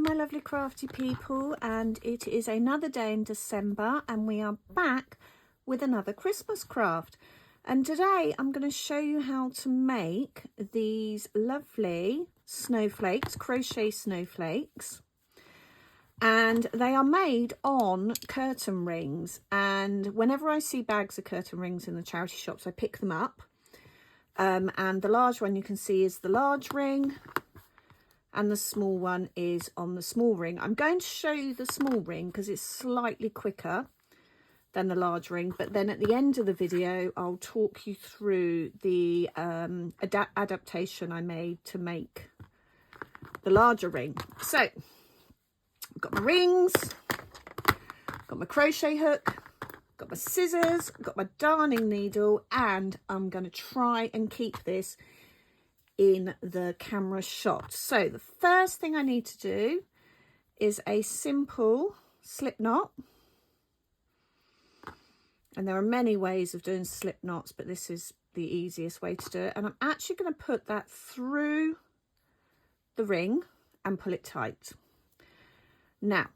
my lovely crafty people, and it is another day in December and we are back with another Christmas craft. And today I'm going to show you how to make these lovely snowflakes, crochet snowflakes, and they are made on curtain rings. And whenever I see bags of curtain rings in the charity shops, I pick them up, and the large one you can see is the large ring, and the small one is on the small ring. I'm going to show you the small ring because it's slightly quicker than the large ring, but then at the end of the video I'll talk you through the adaptation I made to make the larger ring. So I've got my rings, got my crochet hook, got my scissors, got my darning needle, and I'm going to try and keep this in the camera shot. So the first thing I need to do is a simple slip knot, and there are many ways of doing slip knots, but this is the easiest way to do it. And I'm actually going to put that through the ring and pull it tight. Now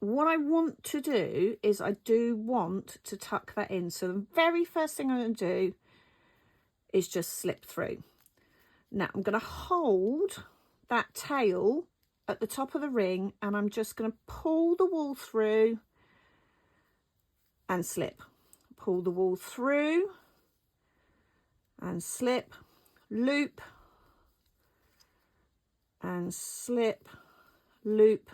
what I want to do is I do want to tuck that in, so the very first thing I'm going to do is just slip through. Now I'm going to hold that tail at the top of the ring, and I'm just going to pull the wool through and slip. Pull the wool through and slip, loop and slip, loop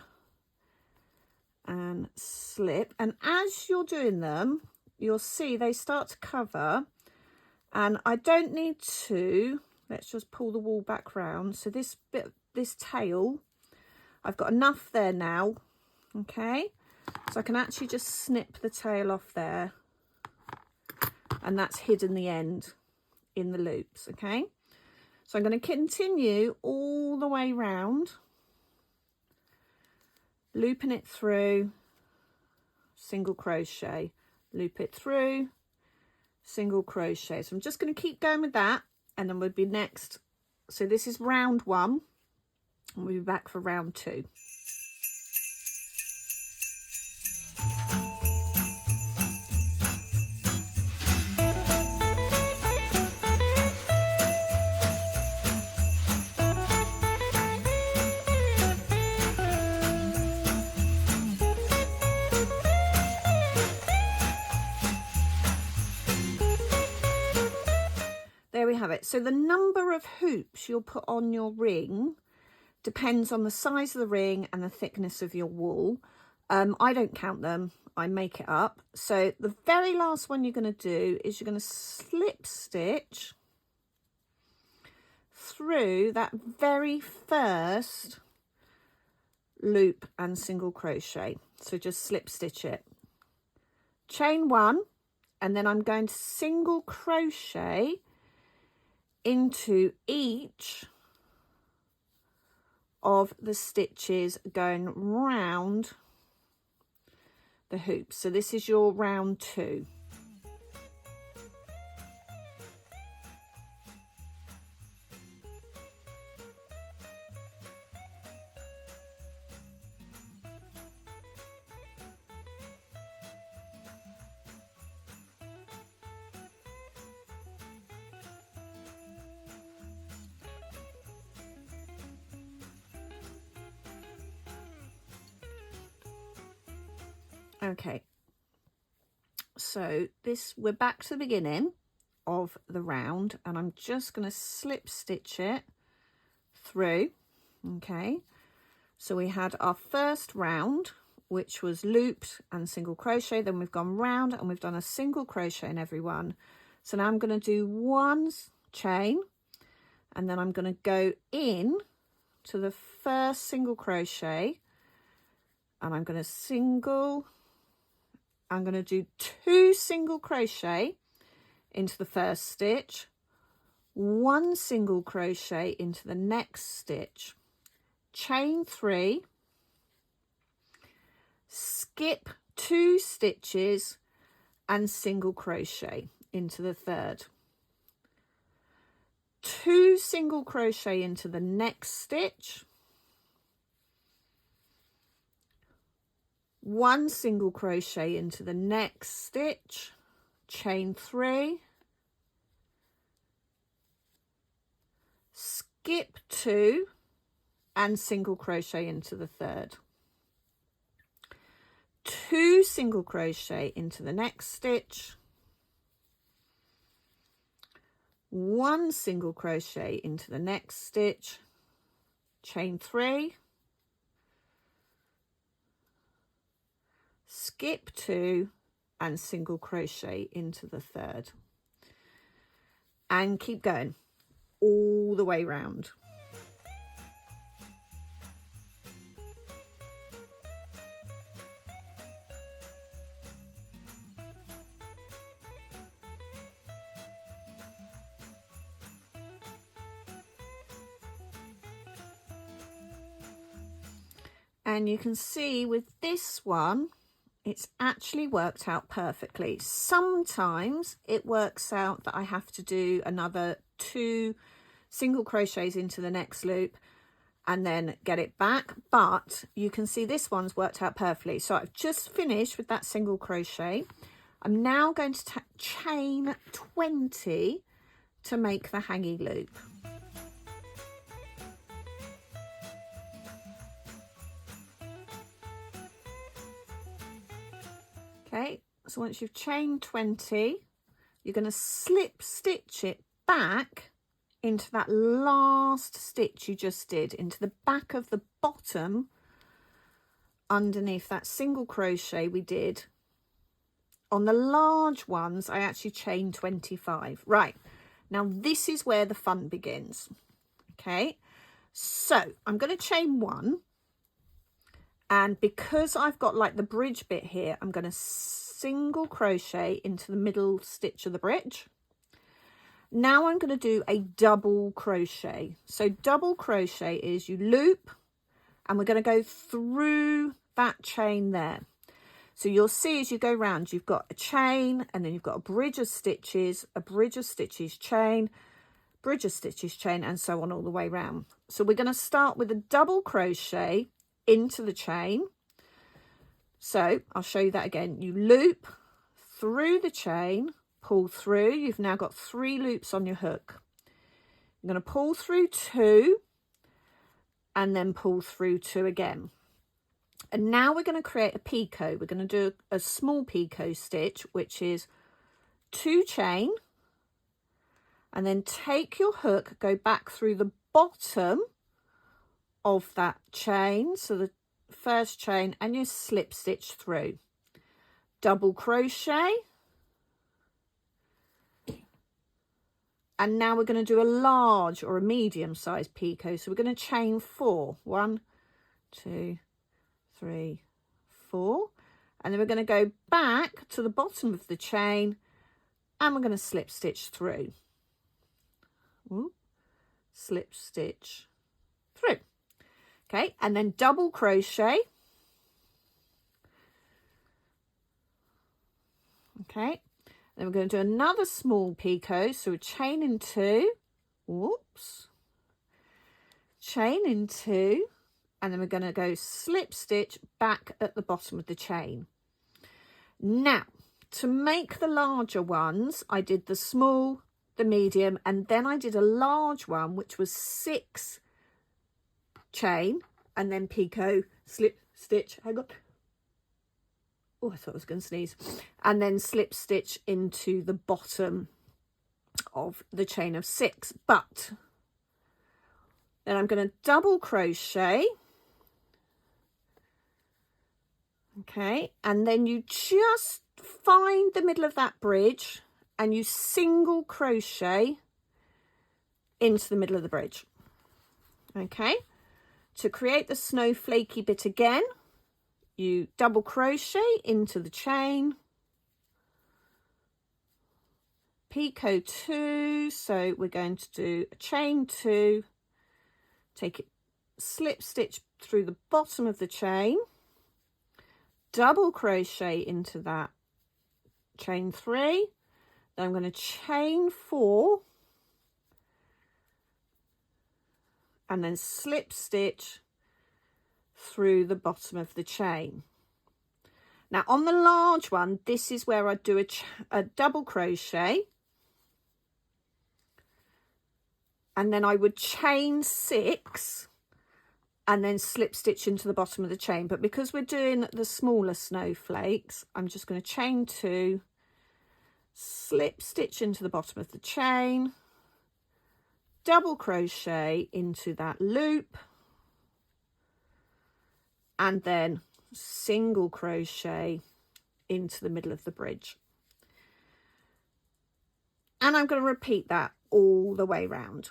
and slip. And as you're doing them, you'll see they start to cover, and I don't need to. Let's just pull the wool back round. So this bit, this tail, I've got enough there now, okay? So I can actually just snip the tail off there, and that's hidden the end in the loops, okay? So I'm going to continue all the way round, looping it through, single crochet, loop it through, single crochet. So I'm just going to keep going with that, and then we'll be next. So this is round one, and we'll be back for round two. There we have it. So the number of hoops you'll put on your ring depends on the size of the ring and the thickness of your wool. I don't count them, I make it up. So the very last one you're going to do is you're going to slip stitch through that very first loop and single crochet. So just slip stitch it, chain one, and then I'm going to single crochet into each of the stitches going round the hoop. So this is your round two. Okay, so this, we're back to the beginning of the round, and I'm just going to slip stitch it through. Okay, so we had our first round, which was looped and single crochet, then we've gone round and we've done a single crochet in every one. So now I'm going to do one chain, and then I'm going to go in to the first single crochet, and I'm going to do two single crochet into the first stitch, one single crochet into the next stitch, chain three, skip 2 stitches and single crochet into the third, 2 single crochet into the next stitch, 1 single crochet into the next stitch, chain 3, skip 2 and single crochet into the third, 2 single crochet into the next stitch, 1 single crochet into the next stitch, chain 3, skip 2 and single crochet into the third, and keep going all the way round. And you can see with this one, it's actually worked out perfectly. Sometimes it works out that I have to do another 2 single crochets into the next loop and then get it back. But you can see this one's worked out perfectly. So I've just finished with that single crochet. I'm now going to chain 20 to make the hanging loop. Okay, so once you've chained 20, you're going to slip stitch it back into that last stitch you just did, into the back of the bottom underneath that single crochet we did. On the large ones, I actually chained 25. Right, now this is where the fun begins. Okay, so I'm going to chain 1. And because I've got like the bridge bit here, I'm going to single crochet into the middle stitch of the bridge. Now I'm going to do a double crochet. So double crochet is you loop and we're going to go through that chain there. So you'll see as you go round, you've got a chain and then you've got a bridge of stitches, chain, bridge of stitches, chain, and so on all the way round. So we're going to start with a double crochet into the chain. So I'll show you that again. You loop through the chain, pull through. You've now got 3 loops on your hook. You're going to pull through 2 and then pull through 2 again. And now we're going to create a picot. We're going to do a small picot stitch, which is 2 chain, and then take your hook, go back through the bottom of that chain, so the first chain, and you slip stitch through, double crochet, and now we're going to do a large or a medium sized picot. So we're going to chain 4, 1, 2, 3, 4, and then we're going to go back to the bottom of the chain and we're going to slip stitch through. Ooh, slip stitch through. Okay, and then double crochet. Okay, then we're going to do another small picot. So we're chaining 2. Whoops. Chaining 2. And then we're going to go slip stitch back at the bottom of the chain. Now, to make the larger ones, I did the small, the medium, and then I did a large one, which was 6 chain, and then picot, slip stitch, hang on. Oh, I thought I was going to sneeze. And then slip stitch into the bottom of the chain of 6. But then I'm going to double crochet. Okay, and then you just find the middle of that bridge and you single crochet into the middle of the bridge. Okay, to create the snowflakey bit again, you double crochet into the chain, picot 2, so we're going to do a chain 2, take it, slip stitch through the bottom of the chain, double crochet into that chain 3, then I'm going to chain 4 and then slip stitch through the bottom of the chain. Now on the large one, this is where I do a double crochet, and then I would chain 6 and then slip stitch into the bottom of the chain. But because we're doing the smaller snowflakes, I'm just going to chain 2, slip stitch into the bottom of the chain, double crochet into that loop, and then single crochet into the middle of the bridge. And I'm going to repeat that all the way round.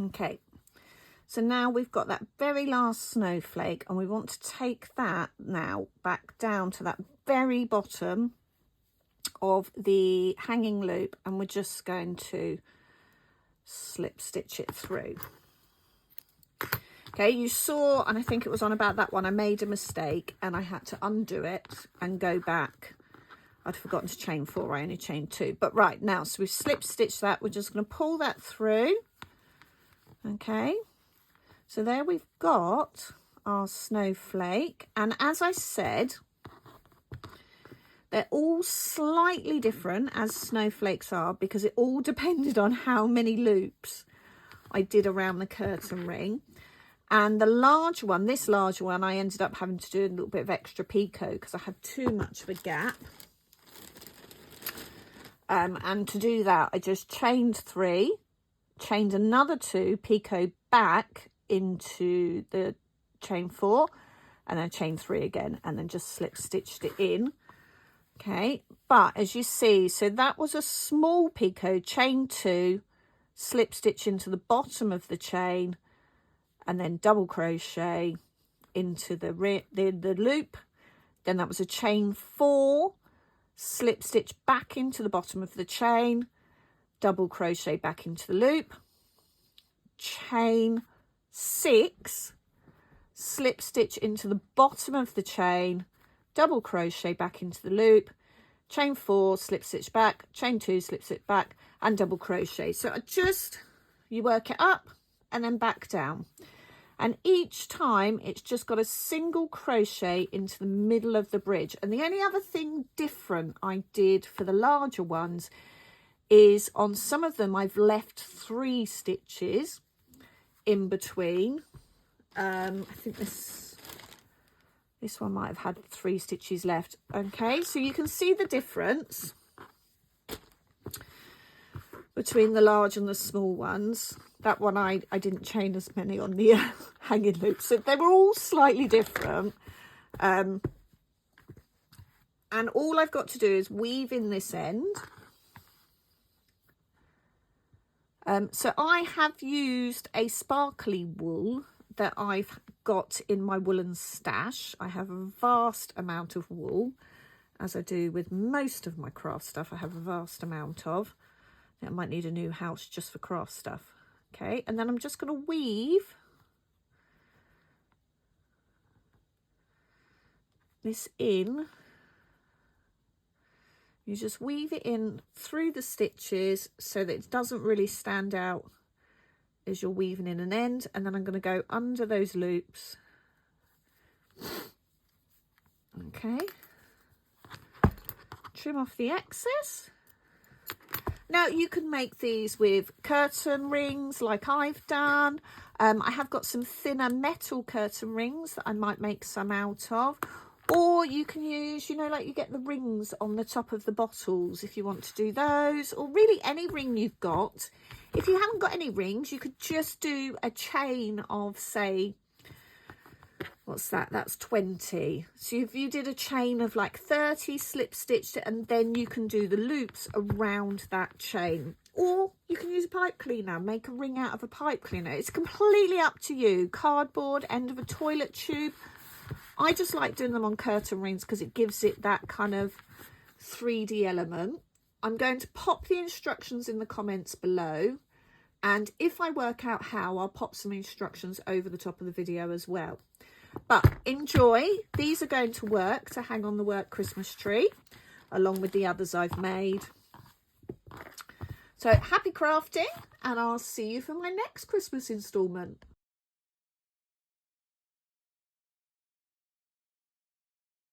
Okay, so now we've got that very last snowflake, and we want to take that now back down to that very bottom of the hanging loop, and we're just going to slip stitch it through. Okay, you saw, and I think it was on about that one, I made a mistake and I had to undo it and go back. I'd forgotten to chain 4, I only chained 2. But right now, so we've slip stitched that, we're just going to pull that through. Okay, so there we've got our snowflake, and as I said, they're all slightly different, as snowflakes are, because it all depended on how many loops I did around the curtain ring. And the large one, this large one, I ended up having to do a little bit of extra picot because I had too much of a gap. And to do that, I just chained 3, chained another 2, picot back into the chain 4, and then chain 3 again, and then just slip stitched it in. Okay, but as you see, so that was a small picot, chain 2, slip stitch into the bottom of the chain, and then double crochet into the loop. Then that was a chain 4, slip stitch back into the bottom of the chain, double crochet back into the loop, chain 6, slip stitch into the bottom of the chain, double crochet back into the loop, chain 4, slip stitch back, chain 2, slip stitch back, and double crochet. So you work it up and then back down, and each time it's just got a single crochet into the middle of the bridge. And the only other thing different I did for the larger ones is on some of them I've left 3 stitches in between. I think this one might have had 3 stitches left. Okay, so you can see the difference between the large and the small ones. That one I didn't chain as many on the hanging loops, so they were all slightly different. And all I've got to do is weave in this end. So I have used a sparkly wool that I've got in my woolen stash. I have a vast amount of wool, as I do with most of my craft stuff. I have a vast amount of. I might need a new house just for craft stuff. Okay, and then I'm just going to weave this in. You just weave it in through the stitches so that it doesn't really stand out as you're weaving in an end. And then I'm going to go under those loops. Okay. Trim off the excess. Now you can make these with curtain rings like I've done. I have got some thinner metal curtain rings that I might make some out of. Or you can use, you know, like you get the rings on the top of the bottles if you want to do those. Or really any ring you've got. If you haven't got any rings, you could just do a chain of, say, what's that? That's 20. So if you did a chain of like 30, slip stitched it, and then you can do the loops around that chain. Or you can use a pipe cleaner, make a ring out of a pipe cleaner. It's completely up to you. Cardboard, end of a toilet tube. I just like doing them on curtain rings because it gives it that kind of 3D element. I'm going to pop the instructions in the comments below. And if I work out how, I'll pop some instructions over the top of the video as well. But enjoy. These are going to work to hang on the work Christmas tree, along with the others I've made. So happy crafting, and I'll see you for my next Christmas installment.